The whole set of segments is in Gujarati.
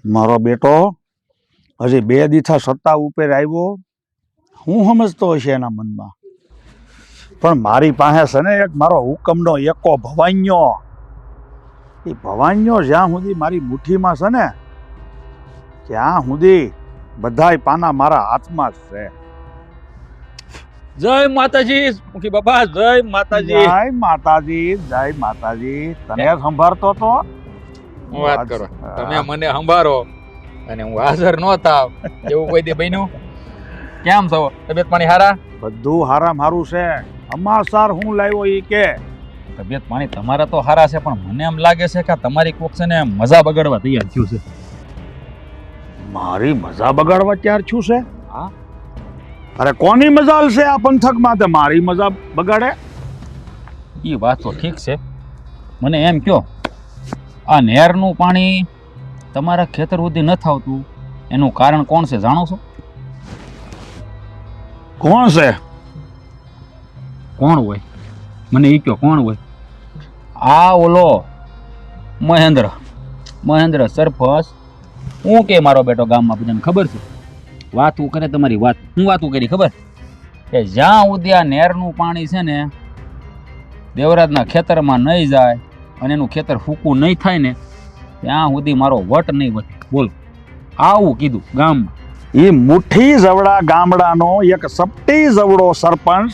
મારો બેટો હજી 2 દીથા સત્તા ઉપર આવ્યો, હું સમજતો હશે એના મનમાં, પણ મારી પાસે છે ને એક મારો હુકમનો એકો ભવાન્યો. એ ભવાન્યો જ્યાં સુધી મારી મુઠ્ઠીમાં છે ને ત્યાં સુધી બધાય પાના મારા હાથમાં જ છે. જય માતાજી મુખી બાબા, જય માતાજી. જય માતાજી, જય માતાજી. તને સંભાળતો તો હું વાત કરો, તમે મને સંભાળો અને હું હાજર ન થાવ એવું કોઈ દે બન્યું? કેમ છો? તબિયત પાણી હારા? બધું હારામ હારું છે. અમાસાર હું લાવ્યો ઈ કે. તબિયત પાણી તમારા તો હારા છે, પણ મને એમ લાગે છે કે તમારી કોક છે ને મજા બગાડવા તૈયાર થયું છે. મારી મજા બગાડવા ત્યાર છું છે? હા. અરે કોની મજાલ છે આ પંથકમાં તે મારી મજા બગાડે? એ વાત તો ઠીક છે, મને એમ કયો આ નહેરનું પાણી તમારા ખેતર સુધી ન આવતું એનું કારણ કોણ છે જાણો છો? કોણ છે? કોણ હોય મને એ કયો, કોણ હોય? આ ઓલો મહેન્દ્ર સરપંચ. હું કે મારો બેટો ગામમાં બધાને ખબર છે, વાતું કરે તમારી વાત. હું વાતું કરી ખબર કે જ્યાં સુધી આ નહેરનું પાણી છે ને દેવરાજના ખેતરમાં નહીં જાય અને એનું ખેતર ફૂકું નહીં થાય ને ત્યાં સુધી મારો વટ નહીં વધે. બોલો, આવું કીધું ગામમાં. એ મુઠ્ઠી જવડા ગામડાનો એક સપટી જવડો સરપંચ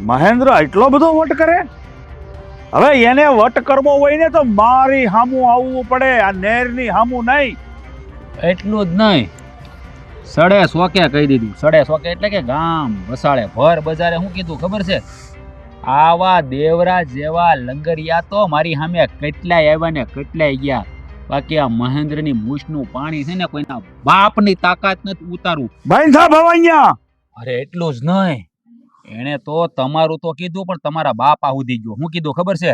મહેન્દ્ર એટલો બધો વટ કરે? હવે એને વટ કરવો હોય ને તો મારી હામું આવવું પડે, આ નહેરની હામું નહીં. એટલું જ નહીં, સડે સોકે કહી દીધું. સડે સોકે એટલે કે ગામ વસાડે ભર બજારે. શું કીધું ખબર છે? આવા દેવરાજ જેવા લંગરિયા તો મારી સામે કેટલાય આવ્યા ને કેટલાય ગયા, બાકી આ મહેન્દ્રની મૂછનું પાણી છે ને કોઈના બાપની તાકાત નથી ઉતારવું. ભાઈ ભવાઈયા. અરે એટલું જ નહીં, એને તો તમારું તો કીધું પણ તમારા બાપ આહુદી ગયો. શું કીધું ખબર છે?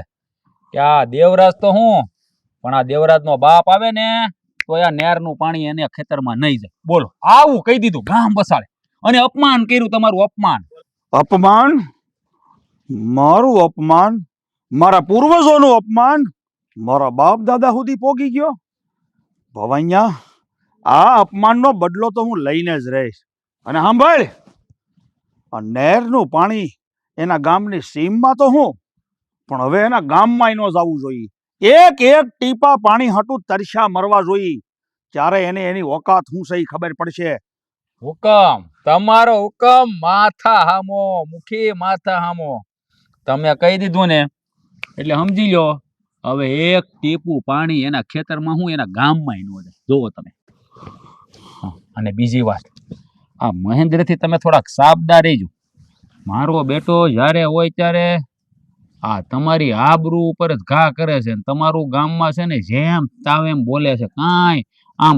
કે આ દેવરાજ તો હું, પણ આ દેવરાજનો બાપ આવે ને તો આ નહેરનું પાણી એને ખેતરમાં નહીં જાય. બોલો, આવું કહી દીધું ગામ બસાડે. અને અપમાન કર્યું, તમારું અપમાન. અપમાન? મારું અપમાન? મારા પૂર્વજોનું અપમાન મારા બાપ દાદા સુધી પોગી ગયો? ભવાઈયા, આ અપમાનનો બદલો તો હું લઈને જ રહીશ. અને સાંભળ, આ નહેરનું પાણી એના ગામની સીમમાં તો હું, પણ હવે એના ગામમાં ન જવું જોઈએ. એક ટીપા પાણી હાટું તરસ્યા મરવા જોઈએ, ત્યારે એને એની ઓકાત શું છે એ ખબર પડશે. હુકમ, તમારો હુકમ માથા હામો, મુખી માથા હામો. તમે કહી દીધું ને એટલે સમજી લો, હવે એક ટીપું પાણી એના ખેતરમાં હું એના ગામમાં ન જાય. જોવો તમે. અને બીજી વાત, આ મહેન્દ્રથી તમે થોડાક સાબદા રહેજો. મારો બેટો જ્યારે હોય ત્યારે આ તમારી આબરૂ ઉપર જ ઘા કરે છે. તમારું ગામમાં છે ને જેમ તાવે એમ બોલે છે. કાંઈ આમ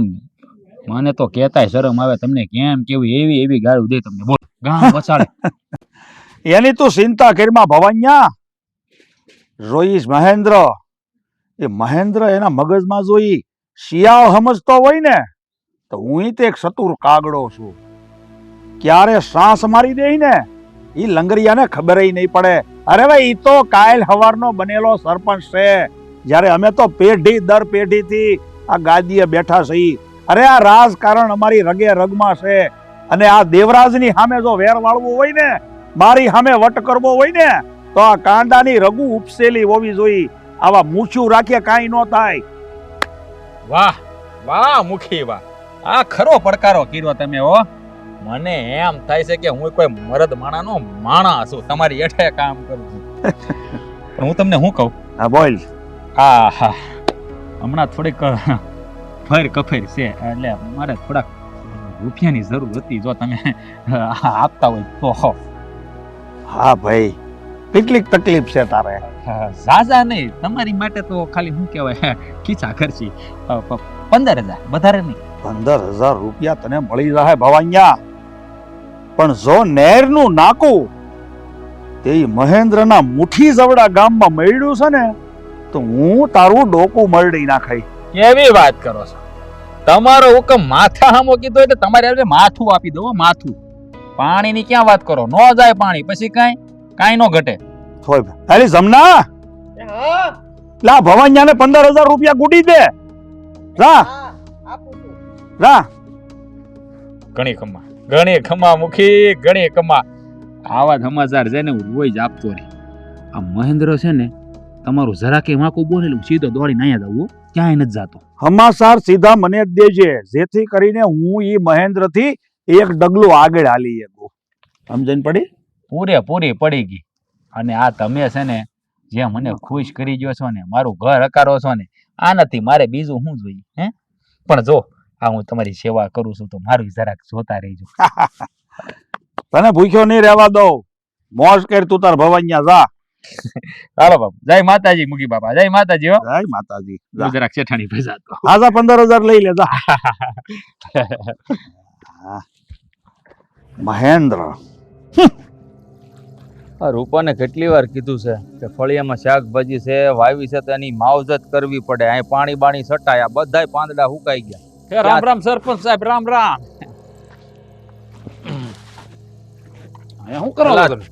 મને તો કહેતાય શરમ આવે. તમને કેમ કેવી એવી એવી ગાળું દે તમને. બોલો, ગામ બસાડે. એની તું ચિંતા કરીમાં ભવાઈયા. જોઈશ મહેન્દ્ર, એ મહેન્દ્ર એના મગજમાં જોઈ શિયાળ સમજતો હોય ને તો હું તે એક ચતુર કાગડો છું. ક્યારે શ્વાસ મારી દે ને એ લંગરિયાને ખબર નહીં પડે. અરે ભાઈ, ઈ તો કાલ હવારનો બનેલો સરપંચ છે, જ્યારે અમે તો પેઢી દર પેઢીથી આ ગાદીએ બેઠા છીએ. અરે આ રાજકારણ અમારી રગે રગમાં છે, અને આ દેવરાજની સામે જો વેર વાળવું હોય ને, મારી સામે વટ કરવો હોય ને, તો આ કાંડાની રગુ ઉપસેલી હોવી જોઈએ. આવા મૂછું રાખીએ કાંઈ ન થાય. વાહ વાહ મુખી વાહ, આ ખરો પડકારો કર્યો તમે. હો, મને એમ થાય છે કે હું કોઈ મરદ માણાનો માણા છું, તમારી હેઠે કામ કરું છું. પણ હું તમને શું કહું? હા બોલ. હા, હમણાં થોડીક ફેર કફેર છે, એટલે મારે થોડાક રૂપિયાની જરૂર હતી. જો તમે આપતા હોય તો. હા ભાઈ, કેટલીક તકલીફ છે તારે? ઝાઝા નહીં, તમારી માટે તો ખાલી શું કહેવાય ખીચા ખર્ચી 15,000, વધારે નહીં. 15,000 રૂપિયા તને મળી જાય ભવાઈયા, પણ જો નહેરનું નાકું તે મહેન્દ્રના મુઠ્ઠી જવડા ગામમાં મળ્યું છે ને, તો હું તારું ડોકું મરડી નાખાય. કેવી વાત કરો છો? તમારો હુકમ માથા હામો કીધો એટલે તમારે માથું આપી દો. માથું પાણીની ક્યાં વાત કરો? નો જાય પાણી પછી કાંઈ ન ઘટે. અરે જમના, લા ભવાનિયાને 15,000 રૂપિયા ગુડી દે. રા રા ઘણી ખમા મુખી ઘણી ખમા. આવા સમાચાર છે ને હું રોજ આપતો રહી. આ મહેન્દ્ર છે ને તમારું જરા કે વાંકું બોલેલું સીધો દોડીને અહીંયા જવું ક્યાંય નથી જાતો. સમાચાર સીધા મને જ દેજે, જેથી કરીને હું ઈ મહેન્દ્રથી એક ડગલું આગળ હાલી શકું. સમજણ પડી? પૂરેપૂરી પડી ગઈ. અને આ તમે છે ને જે મને ખુશ કરી ગયો છો ને, મારું ઘર હકારો છો ને, આનાથી મારે બીજું શું જોઈએ હે? પણ જો આ હું તમારી સેવા કરું છું તો મારું જરાક જોતા રહેજો. તને ભૂખ્યો નહીં રહેવા દઉં. મોજ કર તું તાર ભવાનિયા જા. હાલો બાપુ, જય માતાજી. મુગી બાપા, જય માતાજી. હો જય માતાજી. હું જરાક શેઠાણી ભેજા તો આજા 15,000 લઈ લે જા. મહેન્દ્ર આ રૂપાને કેટલી વાર કીધું છે કે ફળિયામાં શાકભાજી છે વાવી છે તો એની માવજત કરવી પડે. અહીં પાણી બાણી સટાયા, બધાય પાંદડા હુકાઈ ગયા. હે રામ રામ સરપંચ સાહેબ, રામ રામ. શું કરો છો તમે?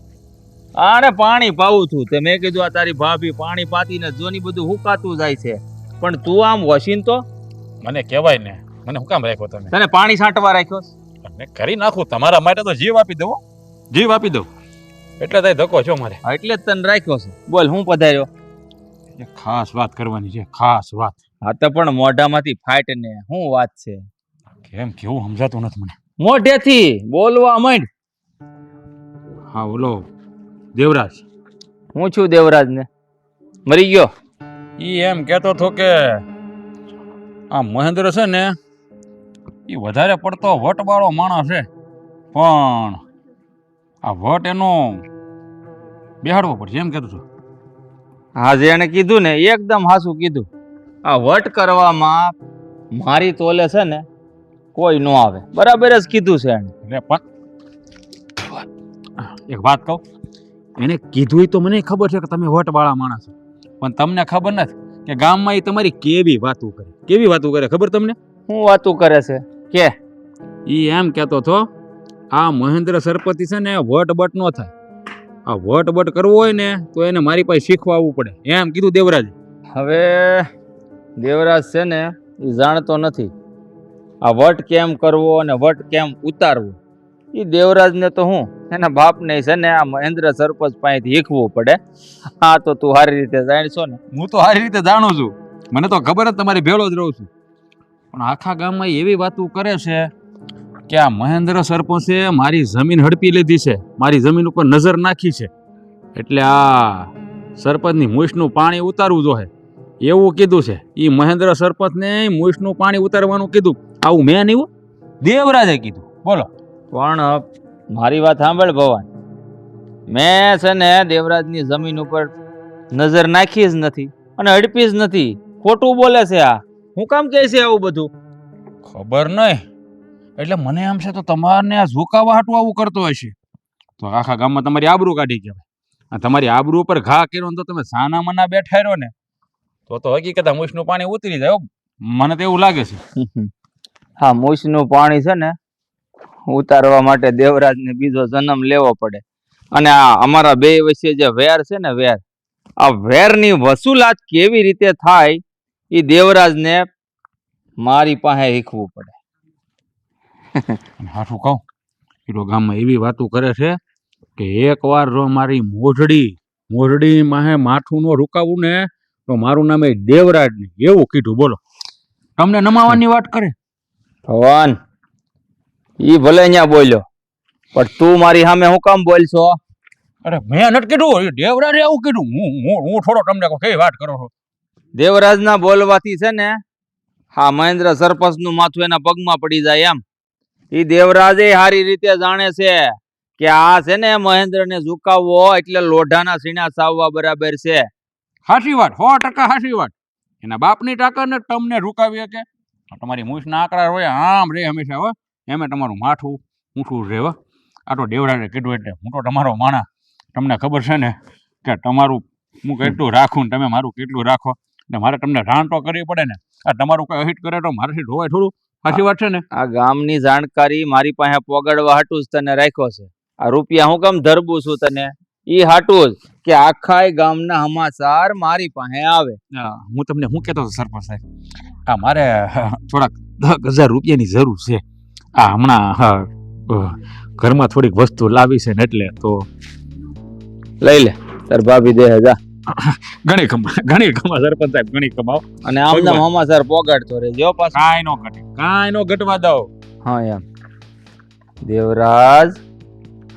આને પાણી પાવું છું તે મેં કીધું આ તારી ભાભી પાણી પાતીને જોની બધું હુકાતું જાય છે, પણ તું આમ વસીન તો મને કહેવાય ને, મને શું કામ રાખ્યો તમે? તને પાણી છાંટવા રાખ્યો છે? મેં કરી નાખું તમારા માટે તો જીવ આપી દઉં, જીવ આપી દઉં. એટલે તઈ ધક્કો છો મારે. હા, એટલે જ તને રાખ્યો છે. બોલ હું પધાર્યો? એક ખાસ વાત કરવાની છે, ખાસ વાત. હા તો પણ મોઢામાંથી ફાટ ને શું વાત છે? કેમ કેવું સમજાતું નથી મને. મોઢેથી બોલવા માંડ. હા ઓલો દેવરાજ, હું છું દેવરાજ ને મરી ગયો? ઈ એમ કહેતો હતો કે આ મહેન્દ્ર છે ને એ વધારે પડતો વટવાળો માણસ છે, પણ આ વટ એનો બેહાડવો પડશે એમ કહેતો હતો. હા, જેને કીધું ને એકદમ હાસું કીધું. આ વટ કરવામાં મારી તોલે છે ને કોઈ ન આવે. બરાબર જ કીધું છે એને. એટલે પણ એક વાત કહું, એને કીધું તો મને ખબર છે કે તમે વટવાળા માણસ છો, પણ તમને ખબર નથી કે ગામમાં એ તમારી કેવી વાતું કરે ખબર તમને? શું વાતું કરે છે કે? ઈ એમ કહેતો હતો આ મહેન્દ્ર સરપતિ છે ને વટ નો થાય. આ વટ કરવો હોય ને તો એને મારી પાસે શીખવા આવવું પડે એમ કીધું દેવરાજ. હવે દેવરાજ છે ને એ જાણતો નથી આ વટ કેમ કરવો અને વટ કેમ ઉતારવો. એ દેવરાજને તો હું એના બાપને છે ને આ મહેન્દ્ર સરપંચ પાસેથી શીખવું પડે. હા તો તું સારી રીતે જાણશો ને. હું તો સારી રીતે જાણું છું, મને તો ખબર જ તમારી ભેળો જ રહું છું, પણ આખા ગામમાં એવી વાતો કરે છે કે આ મહેન્દ્ર સરપંચે મારી જમીન હડપી લીધી છે, મારી જમીન ઉપર નજર નાખી છે, એટલે આ સરપંચની મૂછનું પાણી ઉતારવું જોઈએ એવું કીધું છે. એ મહેન્દ્ર સરપંચને મૂછનું પાણી ઉતારવાનું કીધું. આવું મેં નહીં, દેવરાજે કીધું. બોલો. પણ મારી વાત સાંભળ ભવાન, મેં છે ને દેવરાજની જમીન ઉપર નજર નાખી જ નથી અને હડપી જ નથી. ખોટું બોલે છે આ. હું કામ કહે છે આવું બધું? ખબર નહીં, એટલે મને એમ છે તો તમારને આ ઝુકાવા હાટું આવું કરતો હશે, તો આખા ગામમાં તમારી આબરૂ કાઢી કહેવાય. આ તમારી આબરૂ ઉપર ઘા કર્યો ને તો તમે સાના મના બેઠા રહ્યો ને તો હકીકત મૂછનું પાણી ઉતરી જાય. મને તો એવું લાગે છે. હા, મૂછનું પાણી છે ને ઉતારવા માટે દેવરાજને બીજો જન્મ લેવો પડે. અને આ અમારા બે વચ્ચે જે વેર છે ને વેર, આ વેરની વસૂલાત કેવી રીતે થાય એ દેવરાજને મારી પાસે શીખવું પડે. હાઠું કહું, પેલો ગામમાં એવી વાતો કરે છે કે એકવાર જો મારી મોઢડી માહે માથું નો રૂકાવું ને તો મારું નામ એ દેવરાજ ને એવું કીધું. બોલો, તમને નમાવાની વાત કરે. ભગવાન, ઈ ભલે અહીંયા બોલ્યો, પણ તું મારી સામે હું કામ બોલશો? અરે મેં નથી કીધું, દેવરાજે એવું કીધું. હું થોડો તમને કઈ વાત કરો છો? દેવરાજના બોલવાથી છે ને હા મહેન્દ્ર સરપંચનું માથું એના પગમાં પડી જાય એમ. ઈ દેવરાજે સારી રીતે જાણે છે કે આ છે ને મહેન્દ્રને ઝુકાવવો એટલે લોઢાના સીણા સાવવા બરાબર છે. સાચી વાત, 100% સાચી વાત. એના બાપની તાકાત તમને રૂકાવી શકે. તમારી મૂછના આંકડા હોય આમ રે હંમેશા. હો એમે તમારું માથું ઊંઠું રહે. આ તો દેવરાજે કીધું એટલે હું તો તમારો માણા. તમને ખબર છે ને કે તમારું હું કેટલું રાખું ને તમે મારું કેટલું રાખો, એટલે મારે તમને જાણ તો કરવી પડે ને. આ તમારું કઈ અહિત કરે તો મારાથી ધોવાય થોડું. સાચી વાત છે ને? આ ગામની જાણકારી મારી પાસે પોગાડવા હાટું જ તને રાખ્યો છે. આ રૂપિયા હું કેમ ધરબું છું તને ઈ હાટું જ કે આખાય ગામના સમાચાર મારી પાસે આવે. હું તમને શું કહેતો હતો સરપંચ સાહેબ, મારે થોડાક 10,000 રૂપિયાની જરૂર છે. હમણાં ઘરમાં થોડીક વસ્તુ લાવી છે ને એટલે તો લઈ લે, તાર ભાભી દે જા. ઘણી કમા સરપંચ સાહેબ, ઘણી કમાઓ. અને આમના સમાચાર પોગાડતો રહેજો પાછો. કાંઈ નો ઘટવા દો. હા એમ. દેવરાજ,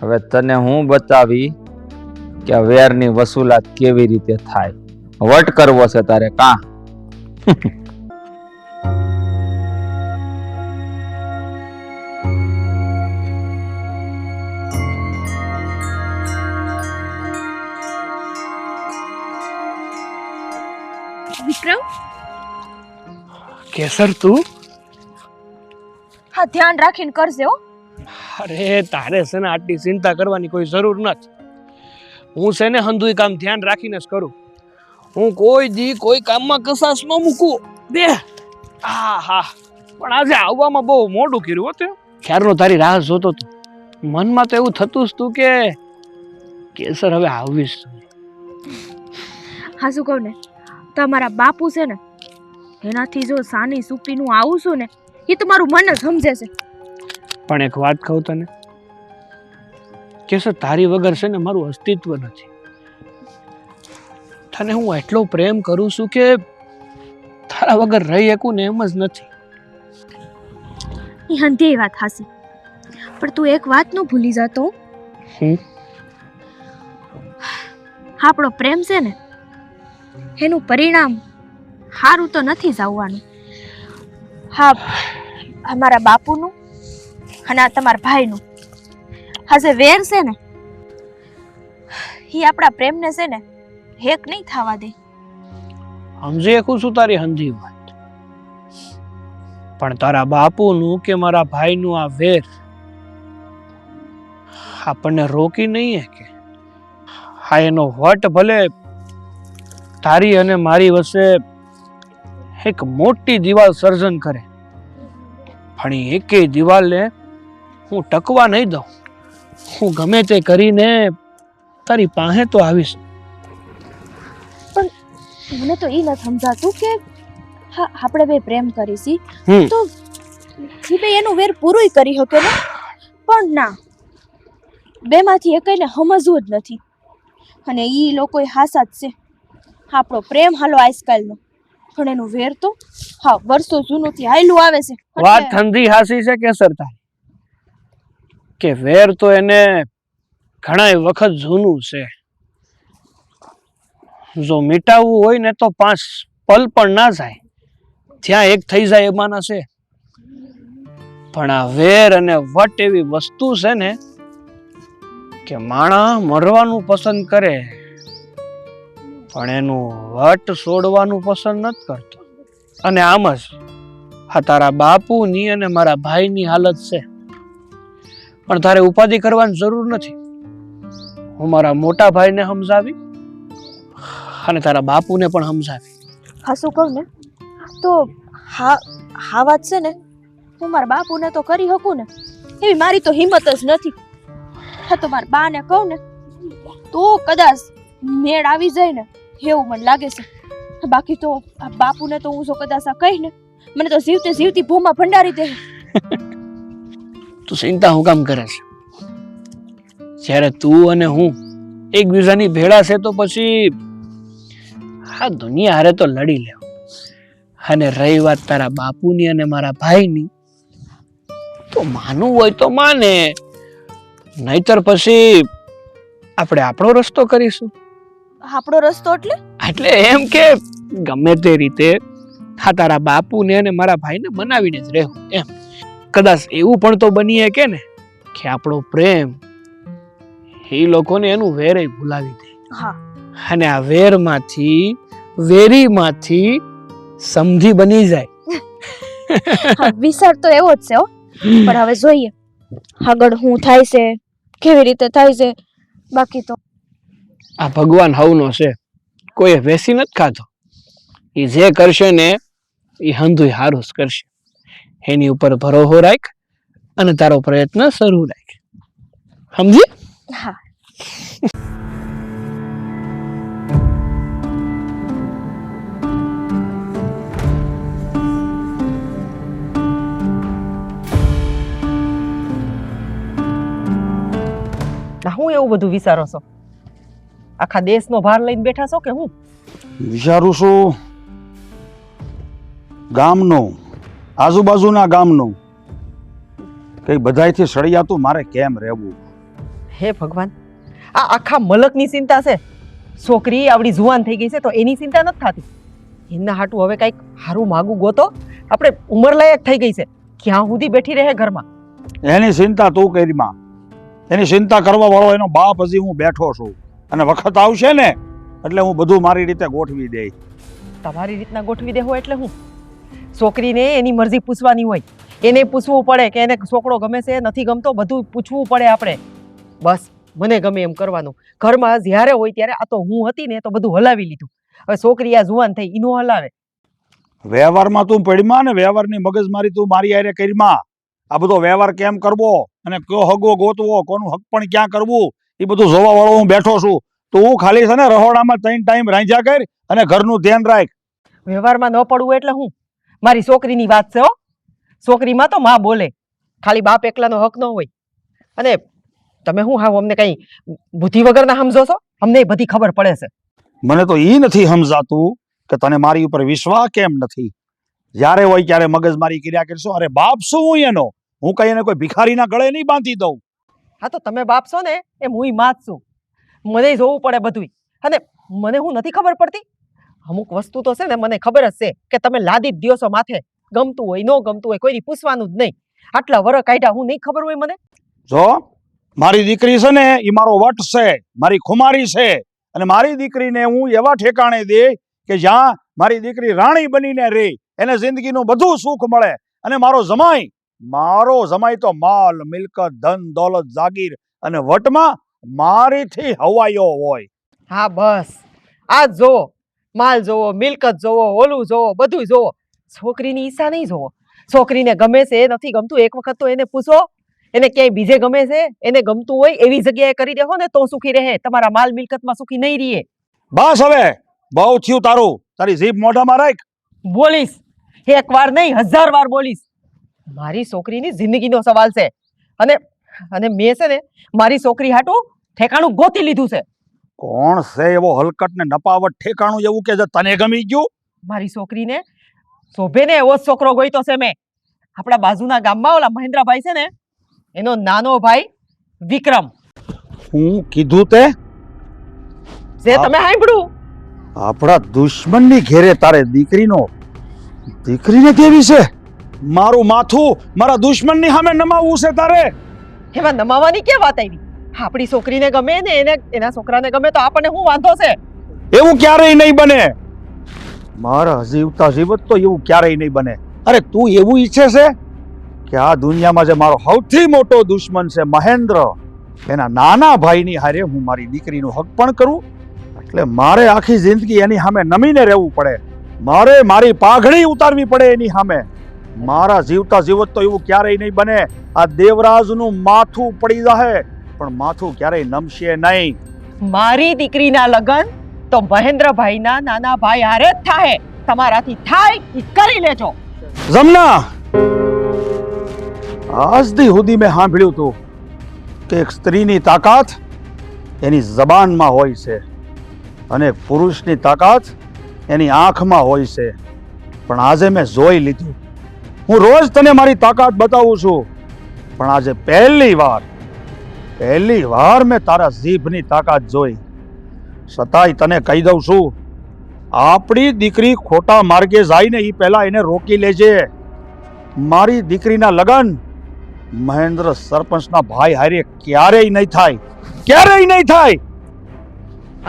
હવે તને હું બતાવી કે આ વેરની વસૂલાત કેવી રીતે થાય. વટ કરવો છે તારે કા? વિક્રમ, કેસર તું? હા, ધ્યાન રાખીને કરજે હો. અરે તારે છે ને આટલી ચિંતા કરવાની કોઈ જરૂર નથી. હું છે ને હંધુય કામ ધ્યાન રાખીને જ કરું. હું કોઈ દી કોઈ કામમાં કસાસ ન મૂકું. દે હા, પણ આજે આવવામાં બહુ મોડું કર્યું હતું. ક્યારનો તારી રાહ જોતો હતો. મનમાં તો એવું થતું જ તું કે કેસર હવે આવીશ. હા, શું કહું ને, તમારા બાપુ છે ને, એનાથી જો સાની સુપીનું આવું છું ને, એ તો મારું મન જ સમજે છે. પણ એક વાત કહું તને, કેસર તારી વગર છે ને મારું અસ્તિત્વ નથી. તને હું એટલો પ્રેમ કરું છું કે તારા વગર રહી શકું ને એમ જ નથી. એ હંધી વાત હાસી, પણ તું એક વાત નો ભૂલી જતો. આપણો પ્રેમ છે ને, એનું પરિણામ સારું તો નથી જ આવવાનું. હા, અમારા બાપુનું અને આ તમારા ભાઈનું આ જે વેર છે ને, એ આપણા પ્રેમને છે ને હેક નહીં થવા દે. સમજી શકું છું તારી હંધી વાત, પણ તારા બાપુનું કે મારા ભાઈનું આ વેર આપણને રોકી નહીં કે? હા, એનો વટ ભલે તારી અને મારી વચ્ચે એક મોટી દિવાલ સર્જન કરે, પણ એ એકેય દિવાલને હું ટકવા નહીં દઉં. હું ગમે તે કરીને તારી પાસે તો આવીશ. મને તો એ નથી સમજાતું કે હા, આપણે બે પ્રેમ કરીશી તો એ બે એનું વેર પૂરું કરી શકે ને, પણ ના, બેમાંથી એકઈને સમજવું જ નથી. અને ઈ લોકો હાસા જ છે. આપણો પ્રેમ હાલો આજકાલનો, પણ એનું વેર તો હા વર્ષો જૂનોથી હાયલું આવે છે. વાત ઠંડી હાસી છે કેસર તારી, કે વેર તો એને ઘણા વખત જૂનું છે. જો મિટાવવું હોય ને તો 5 પલ પણ ના જાય, ત્યાં એક થઈ જાય એમાંના છે. પણ આ વેર અને વટ એવી વસ્તુ છે ને કે માણસ મરવાનું પસંદ કરે, પણ એનું વટ છોડવાનું પસંદ નથી કરતો. અને આમ જ આ તારા બાપુની અને મારા ભાઈની હાલત છે. પણ તારે ઉપાધિ કરવાની જરૂર નથી. હું મારા મોટા ભાઈને સમજાવી અને તારા બાપુને પણ સમજાવી. હા, શું કહું ને, તો હા વાત છે ને, હું મારા બાપુને તો કરી શકું ને, એવી મારી તો હિંમત જ નથી. હા, તો મારા બાને કહું ને તો કદાચ મેળ આવી જાય ને એવું મને લાગે છે. બાકી તો આ બાપુને તો હું જો કદાચ આ કહી ને, મને તો જીવતે જીવતી ભૂમાં ભંડારી દે. તું ચિંતા હું કામ કરે છે? જ્યારે તું અને હું એકબીજાની ભેળા છે તો પછી આ દુનિયા હારે તો લડી લેવ. અને રહી વાત તારા બાપુની અને મારા ભાઈની, તો માનવું હોય તો માને, નહીતર પછી આપણે આપણો રસ્તો કરીશું. આપણો રસ્તો એટલે એમ કે ગમે તે રીતે હા તારા બાપુને અને મારા ભાઈને બનાવીને જ રહેવું એમ. કદાચ એવું પણ તો બનીએ કે ને કે આપણો પ્રેમ એ લોકોને એનું વેરે ભૂલાવી દે. હા, અને આ વેરમાંથી વેરીમાંથી સમધી બની જાય. વિચાર તો એવો જ છે હો. પણ હવે જોઈએ આગળ શું થાય છે, કેવી રીતે થાય છે. બાકી તો આ ભગવાન હવનો છે, કોઈ વેસી નથી ખાતો. એ જે કરશે ને એ હંધુય હારું જ કરશે. એની ઉપર ભરોસો રાખ અને તારો પ્રયત્ન શરૂ રાખ. સમજી? હા. એવું બધું વિચારો છો? આખા દેશનો ભાર લઈને બેઠા છો કે હું? વિચારું છું ગામનું, આજુબાજુના ગામનું, કઈ બધાયથી સળિયાતું મારે કેમ રહેવું. હે ભગવાન, આ આખા મલકની ચિંતા છે. છોકરી આવડી જુવાન થઈ ગઈ છે તો એની ચિંતા નથી થતી. એના હાટું હવે કઈક હારું માગું ગોતો. આપણે ઉંમર લાયક થઈ ગઈ છે, ક્યાં સુધી બેઠી રહે ઘરમાં? એની ચિંતા તું કરી માં. એની ચિંતા કરવા વાળો એનો બાપ હજી હું બેઠો છું, અને વખત આવશે ને એટલે હું બધું મારી રીતે ગોઠવી દે. તમારી રીતના ગોઠવી દેવો એટલે હું? છોકરીને એની મરજી પૂછવાની હોય, એને પૂછવું પડે કે એને છોકરો ગમે છે નથી ગમતો, બધું પૂછવું પડે આપણે. બસ મને ગમે એમ કરવાનું. ઘરમાં જ્યારે હોય ત્યારે આ તો હું હતી ને તો બધું હલાવી લીધું. હવે છોકરી આ જુવાન થઈ ઈનો હલાવે. વ્યવહારમાં તું પડીમાં ને વ્યવહારની મગજમારી તું મારી હારે કરીમાં. આ બધો વ્યવહાર કેમ કરવો અને કયો હગવો ગોતવો, કોનું હક પણ ક્યાં કરવું, એ બધું જોવા વાળો હું બેઠો છું. તું ખાલી છે ને રહોડામાં 3 ટાઈમ રાંધ્યા કર અને ઘરનું ધ્યાન રાખ. વ્યવહારમાં ન પડવું એટલે હું? મારી છોકરીની વાત છે હો. છોકરીમાં તો માં બોલે, ખાલી બાપ એકલાનો હક ન હોય. અને તમે શું હાવ અમને કઈ બુદ્ધિ વગરના સમજો છો? અમને બધી ખબર પડે છે. મને તો ઈ નથી સમજાતું કે તને મારી ઉપર વિશ્વાસ કેમ નથી. જ્યારે હોય ત્યારે મગજમારી કર્યા કરશો. અરે બાપ શું હું એનો? હું કઈ એને કોઈ ભિખારીના ગળે નહીં બાંધી દઉં. હા તો તમે બાપ છો ને એમ હું માં જ છું. મને જોવું પડે બધું. અને મને હું નથી ખબર પડતી? અમુક વસ્તુ તો છે ને મને ખબર જ છે કે તમે લાદી જ દ્યો છો માથે. ગમતું હોય ન ગમતું હોય કોઈની પૂછવાનું જ નહીં. આટલા વર કાઢ્યા, હું નહીં ખબર હોય મને? જો મારી દીકરી છે ને એ મારો વટ છે, મારી ખુમારી છે, અને મારી દીકરીને હું એવા ઠેકાણે દે કે જ્યાં મારી દીકરી રાણી બનીને રહે, એને જિંદગીનું બધું સુખ મળે. અને મારો જમાઈ તો માલ મિલકત ધન દોલત જાગીર અને વટમાં મારીથી હવાયો હોય. હા બસ આ જોવો, માલ જોવો, મિલકત જોવો, ઓલું જોવો, બધું જોવો. છોકરીની ઈચ્છા નહીં જોવો. છોકરીને ગમે છે નથી ગમતું એક વખત તો એને પૂછો. એને ક્યાંય બીજે ગમે છે, એને ગમતું હોય એવી જગ્યાએ કરી દેહો ને તો સુખી રહે. તમારા માલ મિલકતમાં સુખી નહીં રહીએ. બસ હવે બહુ થયું તારું. તારી જીભ મોઢામાં રાખ. બોલીશ, એક વાર નહીં 1000 વાર બોલીશ. મારી છોકરીની જિંદગીનો સવાલ છે. અને મેં છે ને મારી છોકરી હાટું ઠેકાણું ગોતી લીધું છે. કોણ છે એવો હલકટ ને નપાવટ ઠેકાણું એવું કે જે તને ગમી ગયું? મારી છોકરીને શોભે ને એવો જ છોકરો ગોઈતો છે મેં. આપણા બાજુના ગામમાં ઓલા મહેન્દ્રભાઈ છે ને એનો નાનો ભાઈ વિક્રમ. હું કીધું તે જે તમે સાંભળ્યું? આપણા દુશ્મનની ઘેરે તારે દીકરીને કેવી છે? મારું માથું મારા દુશ્મનની સામે નમાવવું છે તારે? એમાં નમાવાની ક્યાં વાત આવી? આપણી છોકરીને ગમે ને એના છોકરાને ગમે તો આપણને શું વાંધો છે? એવું ક્યારેય નહીં બને. મારા જીવતા જીવત તો એવું ક્યારેય નહીં બને. અરે તું એવું ઈચ્છે છે કે આ દુનિયામાં જે મારો સૌથી મોટો દુશ્મન છે મહેન્દ્ર, એના નાના ભાઈની હારે હું મારી દીકરીનું હક પણ કરું? એટલે મારે આખી જિંદગી એની સામે નમીને રહેવું પડે. મારે મારી પાઘડી ઉતારવી પડે એની સામે. મારા જીવતા જીવત તો એવું ક્યારેય નહીં બને. આ દેવરાજનું માથું પડી જાય પણ માથું ક્યારેય નમશે નહીં. મારી દીકરીના લગ્ન તો મહેન્દ્રભાઈના નાના ભાઈ હારે જ થાય. તમારાથી થાય ઈ કરી લેજો. જમના, આજ દી સુધી મેં સાંભળ્યું હતું કે એક સ્ત્રીની તાકાત એની જબાનમાં હોય છે અને એક પુરુષની તાકાત એની આંખમાં હોય છે. પણ આજે મેં જોઈ લીધું. હું રોજ તને મારી તાકાત બતાવું છું, પણ આજે પહેલી વાર મેં તારા જીભની તાકાત જોઈ. છતાંય તને કહી દઉં છું, આપણી દીકરી ખોટા માર્ગે જાય ને એ પહેલા એને રોકી લેજે. મારી દીકરીના લગ્ન મહેન્દ્ર સરપંચના ભાઈ હારે ક્યારેય નહીં થાય.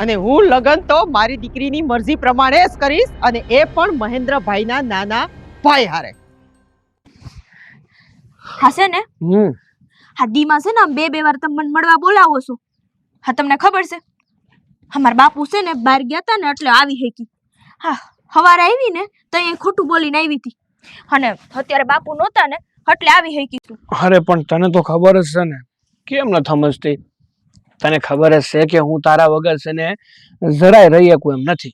અને હું લગ્ન તો મારી દીકરીની મરજી પ્રમાણે જ કરીશ, અને એ પણ મહેન્દ્રભાઈના નાના ભાઈ હારે. હાસે ને હા દીમાં છે ને આમ બે વાર તમે મને મળવા બોલાવો છો. હા તમને ખબર છે અમારા બાપુ છે ને બહાર ગયા હતા ને એટલે આવી હેકી. હા સવારે આવી ને તો અહીંયા ખોટું બોલીને આવી હતી, અને અત્યારે બાપુ નહોતા ને એટલે આવી હેકી તું. અરે પણ તને તો ખબર જ છે ને, કેમ ન સમજતી? તને ખબર જ છે કે હું તારા વગર છે ને જરાય રહી શકું એમ નથી.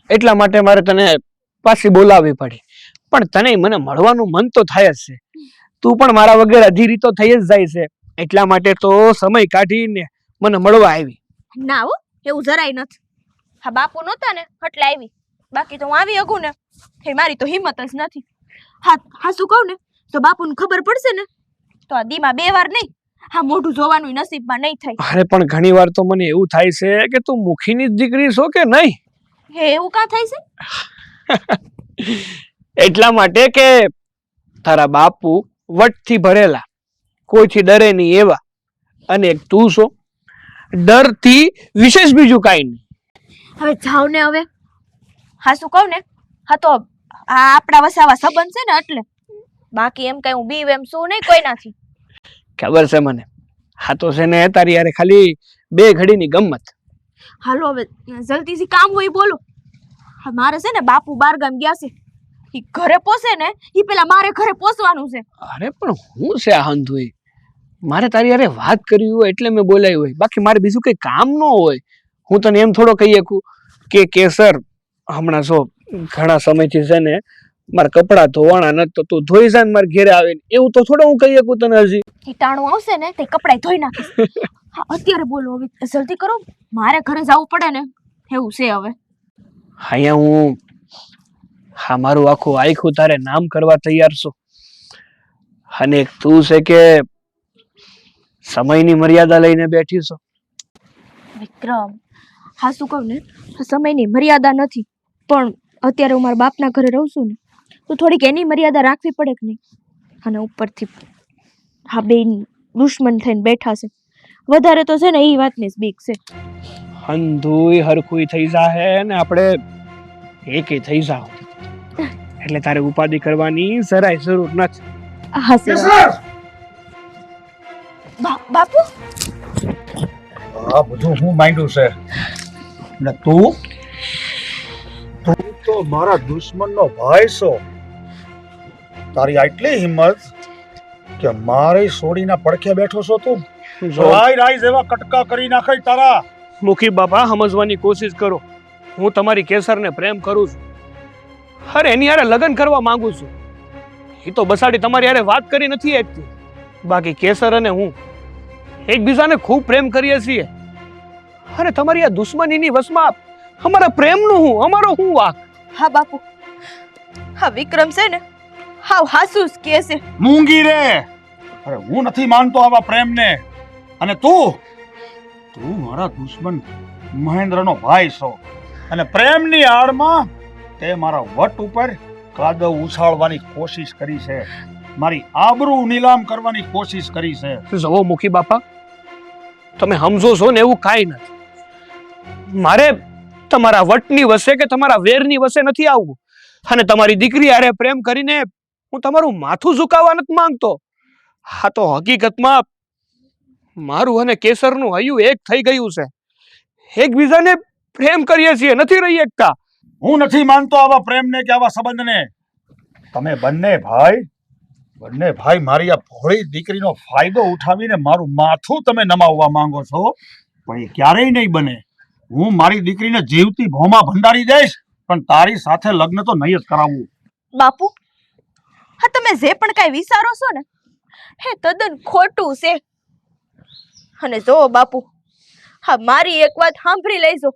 એટલા માટે મારે તને પાછી બોલાવવી પડી. પણ તને મને મળવાનું મન તો થાય જ છે. તું પણ મારા વગર અધીરી તો થઈ જ જાય છે. એટલા માટે તો સમય કાઢીને મને મળવા આવી. ના હો, એવું જરાય નથી. હા બાપુ નહોતા ને એટલે આવી, બાકી તો હું આવી શકું ને એ મારી તો હિંમત જ નથી. હા શું કહું ને તો બાપુને ખબર પડશે ને તો આ દીમાં 2 વાર નહીં, હા મોઢું જોવાનું નસીબમાં નહીં થાય. અરે પણ ઘણી વાર તો મને એવું થાય છે કે તું મુખીની જ દીકરી છો કે નહીં. હે એવું કાં થાય છે? એટલા માટે કે તારા બાપુ વટથી ભરેલા, કોઈથી ડરે નહીં એવા, અને એક તું છો ડરથી વિશેષ બીજું કાંઈ નહીં. હવે જાવ ને હવે. હા શું કહું ને હા તો આ આપણા વસાવા સંબંધ છે ને એટલે, બાકી એમ કઈ હું બીવ એમ શું નહીં કોઈ નથી. ખબર છે મને. હા તો છે ને તારી યારે ખાલી 2 ઘડીની ગમત. હાલો હવે જલ્દીથી કામ હોય બોલો. હા મારે છે ને બાપુ બારગામ ગયા છે, ઈ ઘરે પોસે ને ઈ પેલા મારે ઘરે પોસવાનું છે. અરે પણ હું છે આ હંધુઈ, મારે તારી યારે વાત કરવી હોય એટલે મેં બોલાવી હોય, બાકી મારે બીજું કઈ કામ ન હોય. હું તને એમ થોડો કહી શકું કે કેસર હમણાં જો ઘણા સમયથી છે ને મારા કપડાં ધોવાના નથી તો તું ધોઈ જા ને મારા ઘેરે આવીને, એવું તો થોડો હું કહી શકું તને હજી. ઈ ટાણું આવશે ને તે કપડાય ધોઈ નાખીશ. હા અત્યારે બોલો હવે જલ્દી કરો, મારે ઘરે જવું પડે ને એવું છે હવે. અહીંયા હું હા મારું આખું આખું તારે નામ કરવા તૈયાર છું, અને એક તું છે કે સમયની મર્યાદા લઈને બેઠી છો. વિક્રમ હા શું કહું ને સમયની મર્યાદા નથી, પણ અત્યારે હું મારા બાપના ઘરે રહું છું ને તો થોડીક એની મર્યાદા રાખવી પડે કે નહીં. અને ઉપરથી હા બેન દુશ્મન થઈને બેઠા છે, વધારે તો છે ને એ વાતની જ બીક છે. હંધુઈ હરખુઈ થઈ જાહે ને આપણે એકે થઈ જાવ, એટલે તારે ઉપાધિ કરવાની જરાય જરૂર નથી. હા સર. બાપુ આ બધું હું માંડ્યું છે ને તું તો મારા દુશ્મનનો ભાઈ છો. તારી આટલી હિંમત કે મારે સોડીના પડખે બેઠો છો તું. રાય રાય જેવા કટકા કરી નાખાય તારા. મુખી બાપા સમજવાની કોશિશ કરો, હું તમારી કેસરને પ્રેમ કરું છું. અરે એની યારે લગ્ન કરવા માંગુ છું. એ તો બસાડી તમારી યારે વાત કરી નથી એકથી, બાકી કેસર અને હું એકબીજાને ખૂબ પ્રેમ કરીએ છીએ. અરે તમારી આ દુશ્મનીની વસમાં અમારા પ્રેમનું હું અમારો હું વાક. હા બાપુ હા વિક્રમ છે ને હાવ હાસુસ કે છે. મૂંગી રે. અરે હું નથી માનતો આવા પ્રેમને. અને તું મારા દુશ્મન મહેન્દ્રનો ભાઈ છો, અને પ્રેમની આડમાં તે મારા વટ ઉપર કાદવ ઉછાળવાની કોશિશ કરી છે, મારી આબરૂ નીલામ કરવાની કોશિશ કરી છે. જુઓ મુખી બાપા, તમે સમજો છો ને એવું કાંઈ નથી. મારે તમારા વટની વસે કે તમારા વેરની વસે નથી આવવું, અને તમારી દીકરી હારે પ્રેમ કરીને હું તમારું માથું ઝુકાવવા નથી માંગતો. હા તો હકીકતમાં મારું અને કેસરનું હૈયું એક થઈ ગયું છે, એકબીજાને પ્રેમ કરીએ છીએ, નથી રહી એકતા. હું નથી માનતો આવા પ્રેમને કે આવા સંબંધને. તમે બંને ભાઈ મારી આ ભોળી દીકરીનો ફાયદો ઉઠાવીને મારું માથું તમે નમાવવા માંગો છો, પણ એ ક્યારેય નહીં બને. હું મારી દીકરીને જીવતી ભોમાં ભંડારી દઈશ, પણ તારી સાથે લગ્ન તો નહીં જ કરાવવું. બાપુ હા તમે જે પણ કાંઈ વિચારો છો ને હે તદ્દન ખોટું છે. અને જો બાપુ હા મારી એક વાત સાંભળી લેજો,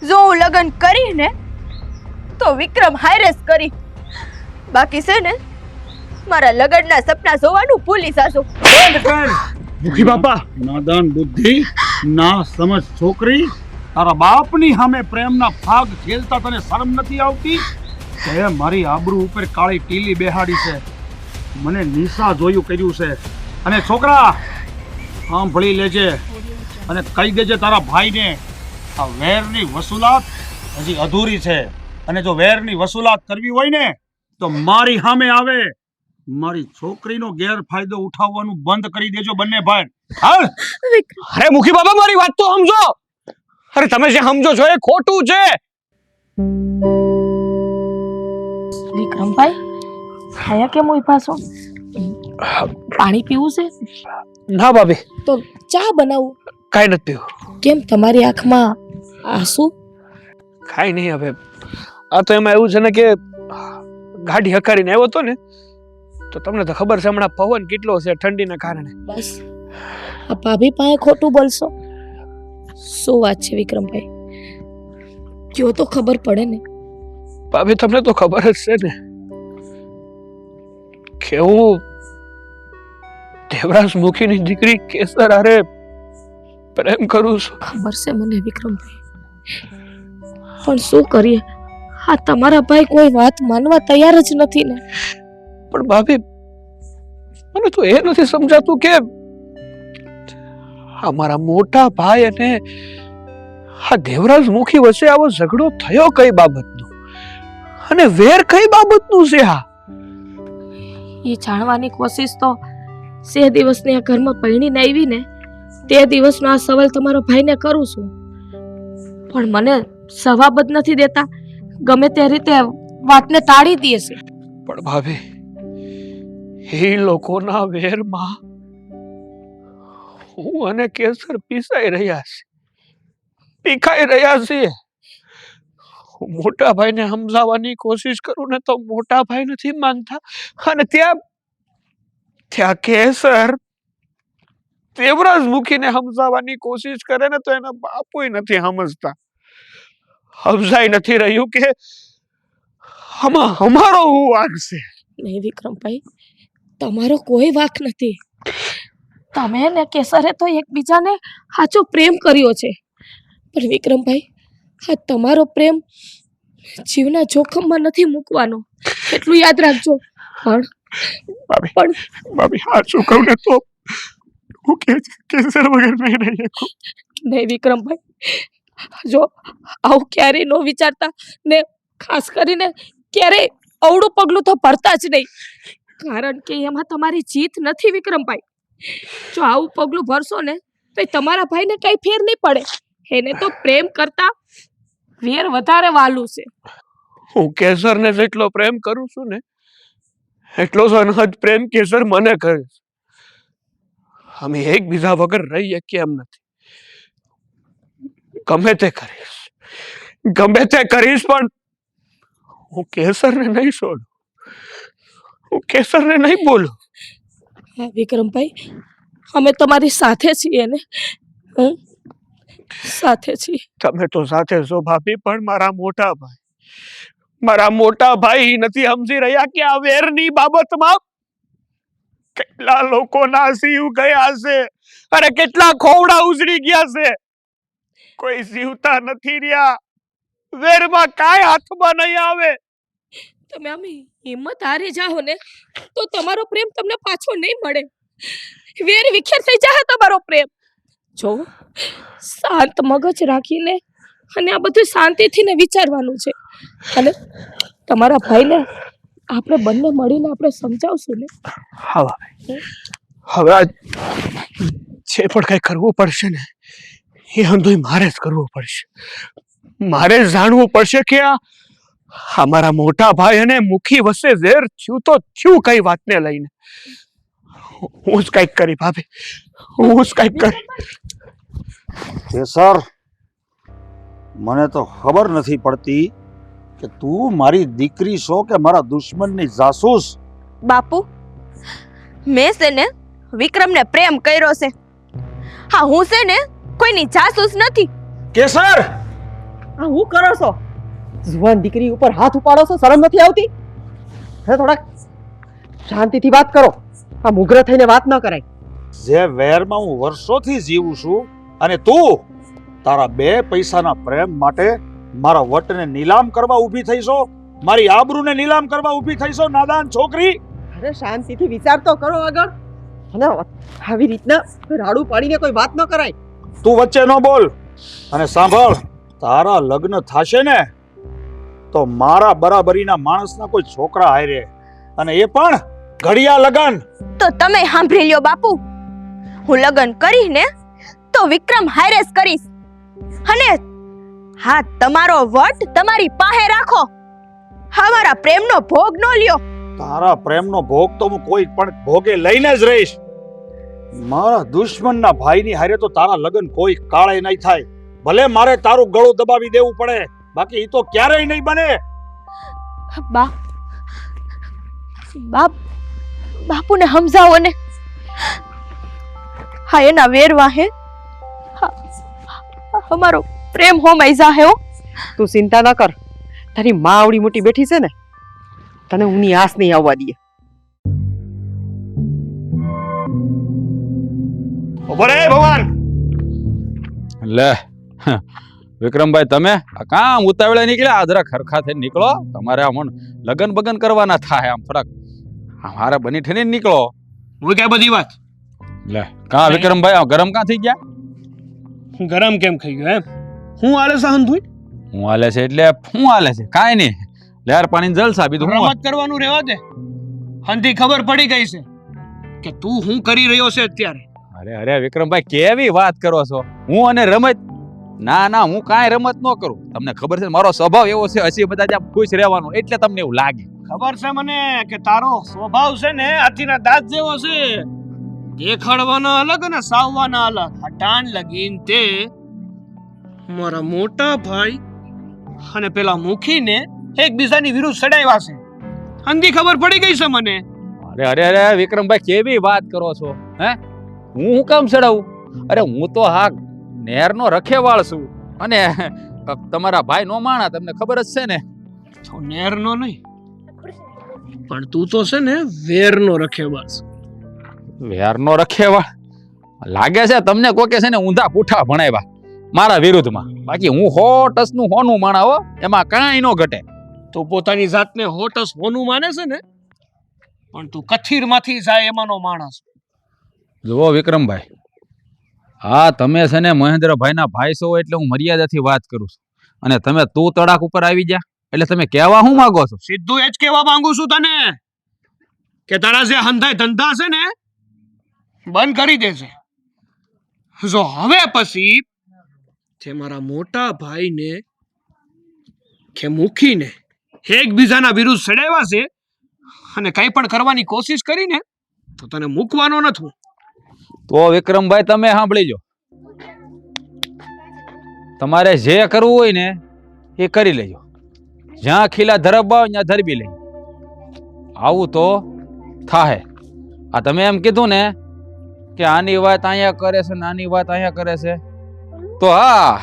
જો હું લગ્ન કરીને તો વિક્રમ હારે જ કરી, બાકી છે ને મારા લગ્નના સપના જોવાનું ભૂલી જાશો. મુખી બાપા, નાદાન બુદ્ધિ ના સમજ છોકરી, તારા બાપની સામે પ્રેમના ભાગ ખેલતા તને શરમ નથી આવતી? તે મારી આબરૂ ઉપર કાળી ટીલી બેહાડી છે, મને નિશા જોયું કર્યું છે. અને છોકરા સાંભળી લેજે અને કહી દેજે તારા ભાઈને, આ વેરની વસૂલાત હજી અધૂરી છે, અને જો વેરની વસૂલાત કરવી હોય ને તો મારી સામે આવે. મારી છોકરીનો ગેરફાયદો ઉઠાવવાનું બંધ કરી દેજો બંને ભાઈ. હાલ. અરે મુખી બાબા મારી વાત તો સમજો. અરે તમે જે સમજો છો એ ખોટું છે. વિક્રમભાઈ ખાયા કેમ હોય પાછો? પાણી પીવું છે? ના ભાભી, તો ચા બનાવું. કાંઈ નથી પીવું. કેમ તમારી આંખમાં આંસુ? કાંઈ નહીં. હવે આ તો એમાં એવું છે ને કે ગાડી હકારીને આવ્યો હતો ને, તો તમને તો ખબર છે હમણાં પવન કેટલો છે ઠંડીના કારણે. બસ આ ભાભી પાસે ખોટું બોલશો? શું વાત છે વિક્રમભાઈ? કયો તો ખબર પડે ને. ભાભી તમને તો ખબર જ છે ને કે હું દેવરાજ મુખીની દીકરી કેસર હારે પ્રેમ કરું છું. ખબર છે મને વિક્રમભાઈ, પણ શું કરીએ, આ તમારા ભાઈ કોઈ વાત માનવા તૈયાર જ નથી ને. પણ ભાભી મને તો એ નથી સમજાતું કે અમારા મોટા ભાઈ અને આ દેવરાજ મુખી વચ્ચે આવો ઝઘડો થયો કઈ બાબતનો અને વેર કઈ બાબતનું છે? એ જાણવાની કોશિશ તો સે દિવસની આ ઘરમાં પૈણીને આવી ને તે દિવસનો આ સવાલ તમારા ભાઈને કરું છું, પણ મને જવાબ જ નથી દેતા. ગમે તે રીતે વાતને ટાળી દે છે. પણ ભાભી એ લોકોના વેરમાં હું અને કેસર પીસાઈ રહ્યા છે, પીખાઈ રહ્યા છીએ. હું મોટા ભાઈને સમજાવવાની કોશિશ કરું ને તો મોટા ભાઈ નથી માનતા અને ત્યાં કેસર દેવરાજ મુખીને સમજાવવાની કોશિશ કરે ને તો એના બાપુય નથી સમજતા. સમજાઈ નથી રહ્યું કે આમાં અમારો શું વાંક છે? નહીં વિક્રમભાઈ, તમારો કોઈ વાંક નથી. તમે ને કેસરે તો એકબીજાને સાચો પ્રેમ કર્યો છે, પણ વિક્રમભાઈ આ તમારો પ્રેમ જીવના જોખમમાં નથી મૂકવાનો, એટલું યાદ રાખજો. ભાભી સાચું કહું ને તો હું કેસર વગર નહીં રહી શકું. નહીં વિક્રમભાઈ, જો આવું ક્યારેય ન વિચારતા ને ખાસ કરીને ક્યારેય અવળું પગલું તો ભરતા જ નહીં, કારણ કે એમાં તમારી જીત નથી વિક્રમભાઈ. જો આવું પગલું ભરશો ને તો તમારા ભાઈને કઈ ફેર નહીં પડે. એને તો પ્રેમ કરતા વેર વધારે વાલું છે. હું કેસરને જેટલો પ્રેમ કરું છું ને એટલો જ અનહદ પ્રેમ કેસર મને કરે છે. અમે એકબીજા વગર રહી શકીએ એમ નથી. ગમે તે કરીશ પણ હું કેસરને નહીં છોડું, હું કેસરને નહીં બોલું. હા વિક્રમભાઈ, અમે તમારી સાથે છીએ ને, સાથે છીએ. તમે તો સાથે છો ભાભી, પણ મારા મોટા ભાઈ નથી સમજી રહ્યા કે આ વેરની બાબતમાં કેટલા લોકોના જીવ ગયા છે અને કેટલા ખોવડા ઉજળી ગયા છે. કોઈ જીવતા નથી રહ્યા. વેરમાં કાંઈ હાથમાં નહીં આવે. તમે આમ હિંમત હારી જાઓ ને તો તમારો પ્રેમ તમને પાછો નહીં મળે. વેર વિખેર થઈ જાય તમારો પ્રેમ. જો શાંત મગજ રાખીને અને આ બધું શાંતિથી ને વિચારવાનું છે, અને તમારા ભાઈને આપણે બંને મળીને આપણે સમજાવશું ને. હવે જે પણ કઈ કરવું પડશે ને એ હંધુય મારે જ કરવું પડશે. મારે જાણવું પડશે કે આ મારા મોટા ભાઈ અને મુખી વચ્ચે ઝેર થયું તો થયું કઈ વાતને લઈને. હું જ કઈક કરી ભાભી, હું જ કઈક કરી. કેસર, મને તો ખબર નથી પડતી કે તું મારી દીકરી છો કે મારા દુશ્મનની જાસૂસ. બાપુ, મેં છે ને વિક્રમને પ્રેમ કર્યો છે. હા, હું છે ને કોઈની જાસૂસ નથી. કેસર, આ હું કરો છો? જુવાન દીકરી ઉપર હાથ ઉપાડો છો, શરમ નથી આવતી? હે, થોડાક શાંતિથી વાત કરો. આ મુગ્ર થઈને વાત ન કરાય. જે વેરમાં હું વર્ષોથી જીવું છું અને તું તારા બે પૈસાના પ્રેમ માટે મારા વટને નીલામ કરવા ઊભી થઈ છો, મારી આબરૂને નીલામ કરવા ઊભી થઈ છો, નાદાન છોકરી. અરે શાંતિથી વિચાર તો કરો આગળ. અને આવી રીતના રાડું પાડીને કોઈ વાત ન કરાય. તું વચ્ચે ન બોલ. અને સાંભળ, તારા લગ્ન થાશે ને તો મારા બરાબરીના માણસના કોઈ છોકરા હારે, અને એ પણ ઘડિયા લગન. તો તમે સાંભળી લ્યો બાપુ, હું લગ્ન કરીશ ને તો વિક્રમ હારે જ કરીશ. અને હા, તમારો વટ તમારી પાસે રાખો. અમારા પ્રેમનો ભોગ ન લ્યો. તારા પ્રેમનો ભોગ તો હું કોઈ પણ ભોગે લઈને જ રહીશ. મારા દુશ્મનના ભાઈની હારે તો તારા લગ્ન કોઈ કાળે નહીં થાય. ભલે મારે તારું ગળું દબાવી દેવું પડે, બાકી એ તો ક્યારેય નહીં બને. બાપુને સમજાવો ને. હા એના વેર વાહે હા, અમારો પ્રેમ હોમાઈ જાહે હો. તું ચિંતા ન કર, તારી માં આવડી મોટી બેઠી છે ને, તને ઊની આસ નહીં આવવા દે. ઉભો રે ભગવાન. લે વિક્રમભાઈ, તમે આ કામ ઉતાવળે નીકળ્યા? જરા ખરખા થઈને નીકળો. તમારે આમ લગન બગન કરવાના થાય, આમ થોડાક મારા બની થઈને નીકળો. હું કઈ બધી વાત લે કા વિક્રમભાઈ, આ ગરમ કાં થઈ ગયા? ગરમ કેમ થઈ ગયો એમ? હું આલે સહન થુઈ? હું હાલે છે એટલે શું હાલે છે? કાંઈ નહીં, લહેર પાણી જલસા, બીજું હું. રમત કરવાનું રહેવા દે. હંધી ખબર પડી ગઈ છે કે તું હું કરી રહ્યો છે અત્યારે. અરે અરે વિક્રમભાઈ, કેવી વાત કરો છો? હું અને રમત? ના ના, હું કાંઈ રમત ન કરું. તમને ખબર છે મારો સ્વભાવ એવો છે, હસી બધા જ્યાં ખુશ રહેવાનો, એટલે તમને એવું લાગે. ખબર છે મને કે તારો સ્વભાવ છે ને હાથીના દાંત જેવો છે. દેખાડવાના અલગ અને સાવવાના અલગ. હટાણ લગીન તે મારા મોટા ભાઈ અને પેલા મુખીને એકબીજાની વિરુદ્ધ સડાવ્યા છે. હંધી ખબર પડી ગઈ છે મને. અરે અરે અરે વિક્રમભાઈ, કેવી વાત કરો છો? હે, હું કામ ચડાવું? અરે હું તો હા નેરનો રખેવાળ છું, અને તમારા ભાઈ નો માણા, તમને ખબર જ છે ને. તો નેરનો નહીં, પણ તું તો છે ને વેરનો રખેવાળ છે. વેરનો રખેવાળ લાગે છે તમને? કોકે છે ને ઊંધા પૂઠા ભણાવ્યા મારા વિરુદ્ધમાં. બાકી હું 100% નું હોનું માણા હો, એમાં કાંઈ નો ઘટે. તું પોતાની જાતને હોટસ હોનું માને છે ને, પણ તું કથીરમાંથી જાય એમાંનો માણસ. જુઓ વિક્રમભાઈ, હા તમે છે ને મહેન્દ્રભાઈના ભાઈ છો એટલે હું મર્યાદાથી વાત કરું છું, અને તમે તું તડાક ઉપર આવી ગયા એટલે તમે કહેવા શું માંગો છો? સીધું એ જ કહેવા માંગુ છું તને કે તારા જે હંધાય ધંધા છે ને બંધ કરી દેજે. જો હવે પછી જે મારા મોટા ભાઈને કે મુખીને એકબીજાના વિરુદ્ધ સડાવ્યા છે અને કંઈ પણ કરવાની કોશિશ કરીને તો તને મૂકવાનો નથી. તો વિક્રમભાઈ તમે સાંભળી લો, તમારે જે કરવું હોય ને એ કરી લેજો. જ્યાં ખીલા ધરબવા હોય ત્યાં ધરબી લેજો. આવું તો થાહે. આ તમે એમ કીધું ને કે આની વાત અહીંયા કરે છે ને આની વાત અહીંયા કરે છે, તો હા